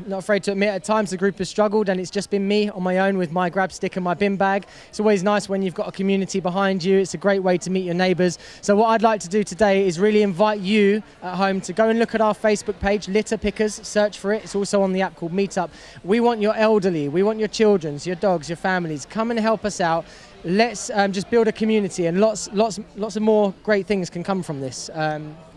not afraid to admit at times the group has struggled, and it's just been me on my own with my grab stick and my bin bag. It's always nice when you've got a community behind you. It's a great way to meet your neighbours. So what I'd like to do today is really invite you at home to go and look at our Facebook page, Litter Pickers. Search for it. It's also on the app called Meetup. We want your elderly, we want your children, your dogs, your families. Come and help us out. Let's just build a community, and lots of more great things can come from this.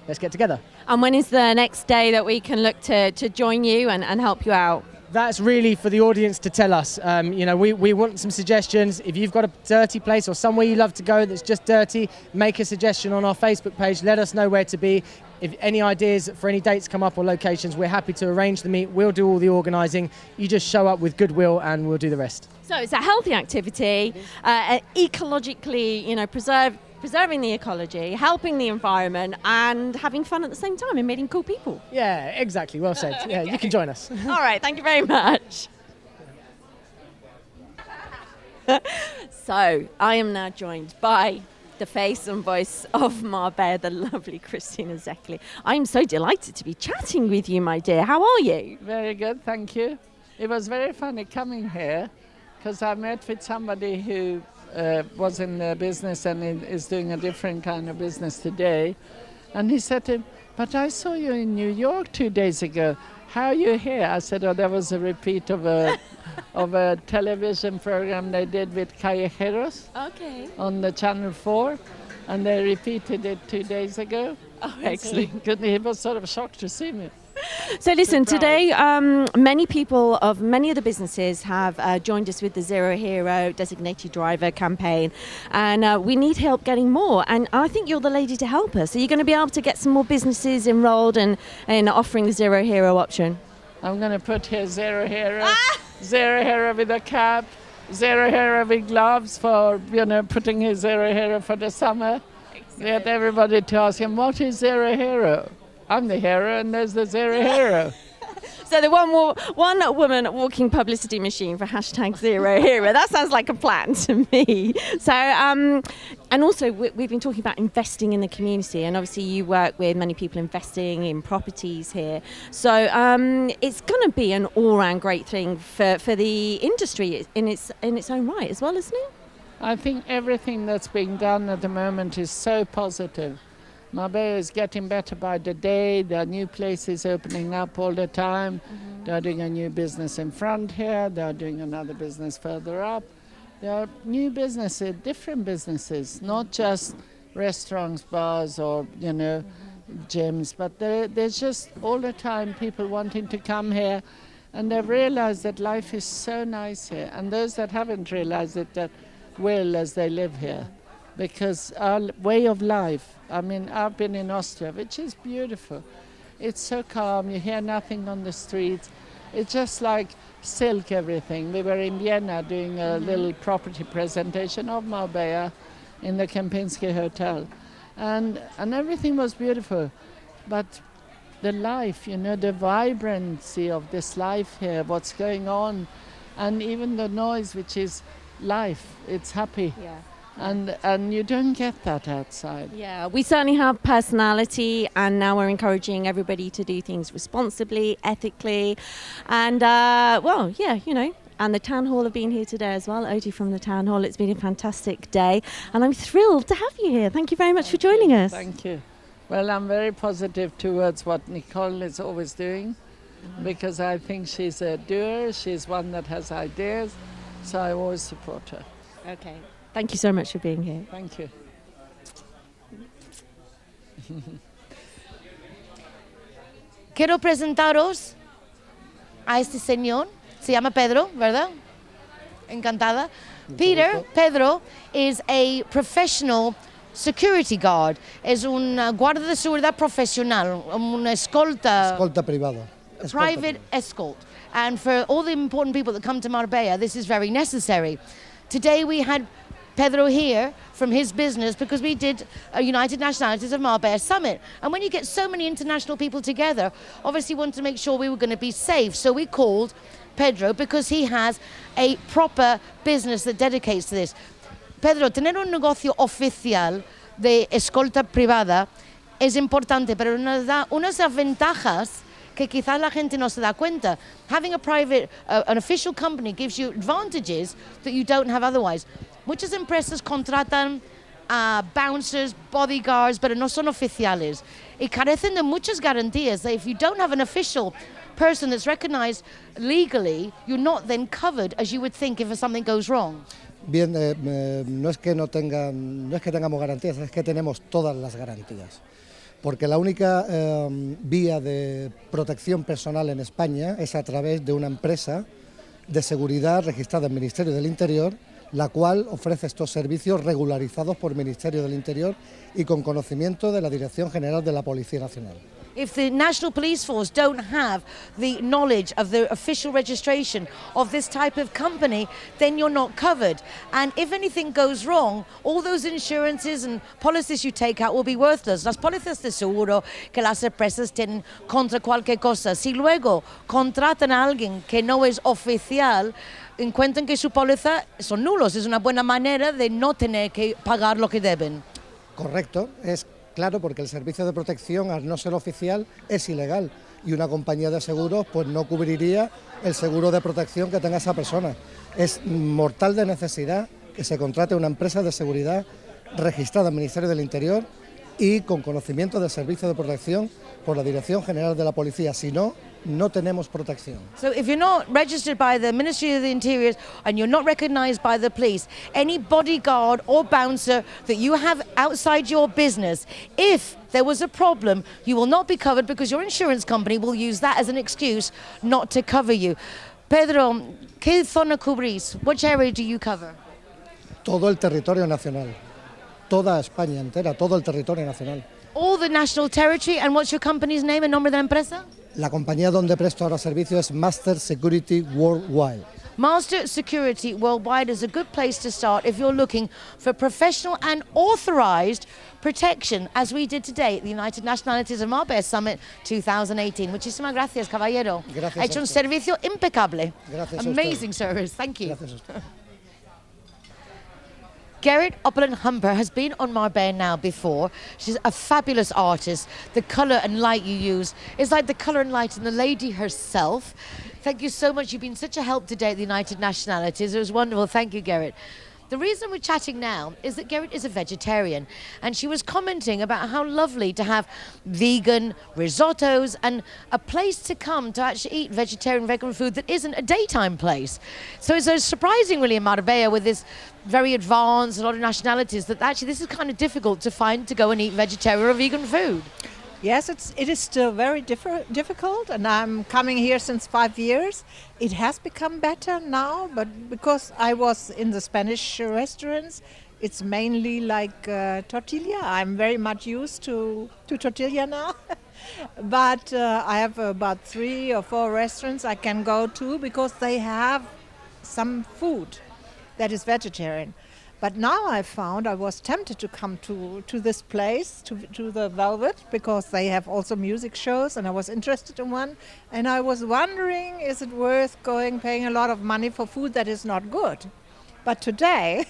Let's get together. And when is the next day that we can look to join you and help you out? That's really for the audience to tell us. We want some suggestions. If you've got a dirty place or somewhere you love to go that's just dirty, make a suggestion on our Facebook page. Let us know where to be. If any ideas for any dates come up or locations, we're happy to arrange the meet. We'll do all the organising. You just show up with goodwill and we'll do the rest. So it's a healthy activity, ecologically, preserving the ecology, helping the environment, and having fun at the same time and meeting cool people. Yeah, exactly. Well said. Yeah, you can join us. All right, thank you very much. So, I am now joined by the face and voice of Marbella, the lovely Christina Zeckley. I'm so delighted to be chatting with you, my dear. How are you? Very good, thank you. It was very funny coming here because I met with somebody who was in the business and is doing a different kind of business today. And he said to him, "But I saw you in New York 2 days ago. How are you here?" I said, "Oh, that was a repeat of a television program they did with callejeros on the Channel 4, and they repeated it 2 days ago." Oh, excellent. So he was sort of shocked to see me. So listen, today many of the businesses have joined us with the Zero Hero Designated Driver campaign, and we need help getting more, and I think you're the lady to help us. Are you going to be able to get some more businesses enrolled and offering the Zero Hero option? I'm going to put here Zero Hero, Zero Hero with a cap, Zero Hero with gloves for, putting his Zero Hero for the summer. Get everybody to ask him, what is Zero Hero? I'm the hero and there's the Zero Hero. So the one woman walking publicity machine for hashtag Zero Hero. That sounds like a plan to me. So, and also we've been talking about investing in the community, and obviously you work with many people investing in properties here. So it's going to be an all-round great thing for the industry in its own right as well, isn't it? I think everything that's being done at the moment is so positive. Marbella is getting better by the day. There are new places opening up all the time. They're doing a new business in front here. They're doing another business further up. There are new businesses, different businesses, not just restaurants, bars, or, gyms, but there's just all the time people wanting to come here, and they've realized that life is so nice here. And those that haven't realized it, that will as they live here. Because our way of life, I've been in Austria, which is beautiful. It's so calm, you hear nothing on the streets. It's just like silk, everything. We were in Vienna doing a little property presentation of Marbella in the Kempinski Hotel. And everything was beautiful. But the life, the vibrancy of this life here, what's going on, and even the noise, which is life, it's happy. Yeah. And you don't get that outside. Yeah, we certainly have personality, and now we're encouraging everybody to do things responsibly, ethically, and and the town hall have been here today as well. Odie from the town hall. It's been a fantastic day, and I'm thrilled to have you here. Thank you very much for joining us. Thank you. Well, I'm very positive towards what Nicole is always doing, because I think she's a doer. She's one that has ideas, so I always support her. Okay. Thank you so much for being here. Thank you. Quiero presentaros a este señor. Se llama Pedro, ¿verdad? Encantada. Pedro is a professional security guard. Es un guardia de seguridad profesional, una escolta. Escolta privada. Private escort. And for all the important people that come to Marbella, this is very necessary. Today we had Pedro here from his business because we did a United Nationalities of Marbella Summit. And when you get so many international people together, obviously we wanted to make sure we were going to be safe. So we called Pedro because he has a proper business that dedicates to this. Pedro, tener un negocio oficial de escolta privada es importante, pero nos da unas ventajas que quizás la gente no se da cuenta. Having a private, an official company gives you advantages that you don't have otherwise. Muchas empresas contratan bouncers, bodyguards, pero no son oficiales. Y carecen de muchas garantías that if you don't have an official person that's recognized legally, you're not then covered as you would think if something goes wrong. Bien, no es que tengamos garantías, es que tenemos todas las garantías. Porque la única vía de protección personal en España es a través de una empresa de seguridad registrada en el Ministerio del Interior, la cual ofrece estos servicios regularizados por el Ministerio del Interior y con conocimiento de la Dirección General de la Policía Nacional. If the National Police Force don't have the knowledge of the official registration of this type of company, then you're not covered. And if anything goes wrong, all those insurances and policies you take out will be worthless. Las pólizas de seguro que las empresas tienen contra cualquier cosa, si luego contratan a alguien que no es oficial, encuentran que su póliza son nulos. Es una buena manera de no tener que pagar lo que deben. Correcto, es claro, porque el servicio de protección, al no ser oficial, es ilegal y una compañía de seguros pues no cubriría el seguro de protección que tenga esa persona. Es mortal de necesidad que se contrate una empresa de seguridad registrada en el Ministerio del Interior y con conocimiento del servicio de protección por la Dirección General de la Policía. Si no, no tenemos protección. So if you're not registered by the Ministry of the Interior and you're not recognized by the police, any bodyguard or bouncer that you have outside your business, if there was a problem, you will not be covered because your insurance company will use that as an excuse not to cover you. Pedro, ¿qué zona cubrís? Which area do you cover? Todo el territorio nacional, toda España entera, todo el territorio nacional. All the national territory, and what's your company's name, el nombre de la empresa? La compañía donde presto ahora servicio es Master Security Worldwide. Master Security Worldwide is a good place to start if you're looking for professional and authorized protection, as we did today at the United Nationalities of Marbella Summit 2018. Muchísimas gracias, caballero. Gracias. Ha hecho un servicio impecable. Gracias. Amazing service. Thank you. Gracias a usted. Gerrit Opperland-Humper has been on Marbella Now before. She's a fabulous artist. The colour and light you use is like the colour and light in the lady herself. Thank you so much. You've been such a help today at the United Nationalities. It was wonderful. Thank you, Gerrit. The reason we're chatting now is that Gerrit is a vegetarian, and she was commenting about how lovely to have vegan risottos and a place to come to actually eat vegetarian, vegan food that isn't a daytime place. So it's surprising really in Marbella with this very advanced, a lot of nationalities, that actually this is kind of difficult to find to go and eat vegetarian or vegan food. Yes, it is still very difficult, and I'm coming here since 5 years. It has become better now, but because I was in the Spanish restaurants, it's mainly like tortilla. I'm very much used to tortilla now. But I have about 3 or 4 restaurants I can go to because they have some food that is vegetarian. But now I found I was tempted to come to this place, to the Velvet, because they have also music shows, and I was interested in one. And I was wondering, is it worth paying a lot of money for food that is not good? But today,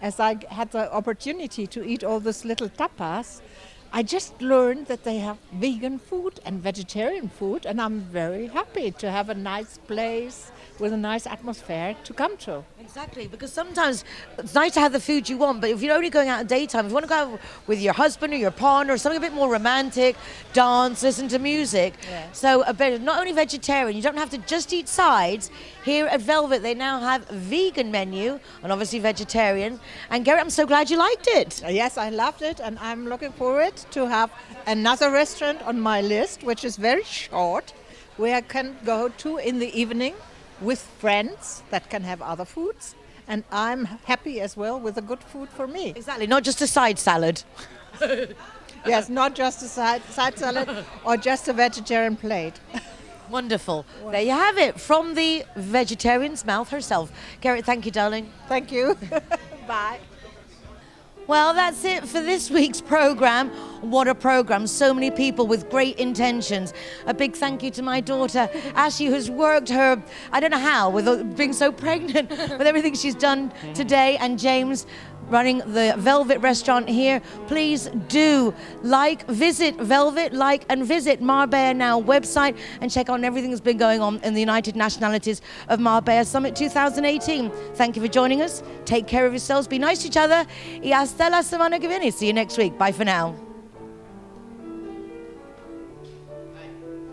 as I had the opportunity to eat all this little tapas, I just learned that they have vegan food and vegetarian food, and I'm very happy to have a nice place with a nice atmosphere to come to. Exactly, because sometimes it's nice to have the food you want, but if you're only going out at daytime, if you want to go out with your husband or your partner or something a bit more romantic, dance, listen to music. Yeah. So not only vegetarian, you don't have to just eat sides. Here at Velvet, they now have a vegan menu and obviously vegetarian. And Gerrit, I'm so glad you liked it. Yes, I loved it, and I'm looking forward to have another restaurant on my list, which is very short, where I can go to in the evening with friends that can have other foods, and I'm happy as well with the good food for me. Exactly, not just a side salad. Yes, not just a side salad or just a vegetarian plate. Wonderful. There you have it, from the vegetarian's mouth herself. Gerrit, thank you, darling. Thank you. Bye. Well, that's it for this week's programme. What a programme. So many people with great intentions. A big thank you to my daughter, Ashley, who's worked her, I don't know how, with being so pregnant, with everything she's done today, and James running the Velvet restaurant here. Please do visit Velvet, and visit Marbella Now website and check on everything that's been going on in the United Nationalities of Marbella Summit 2018. Thank you for joining us. Take care of yourselves. Be nice to each other. Y hasta la semana que viene. See you next week. Bye for now.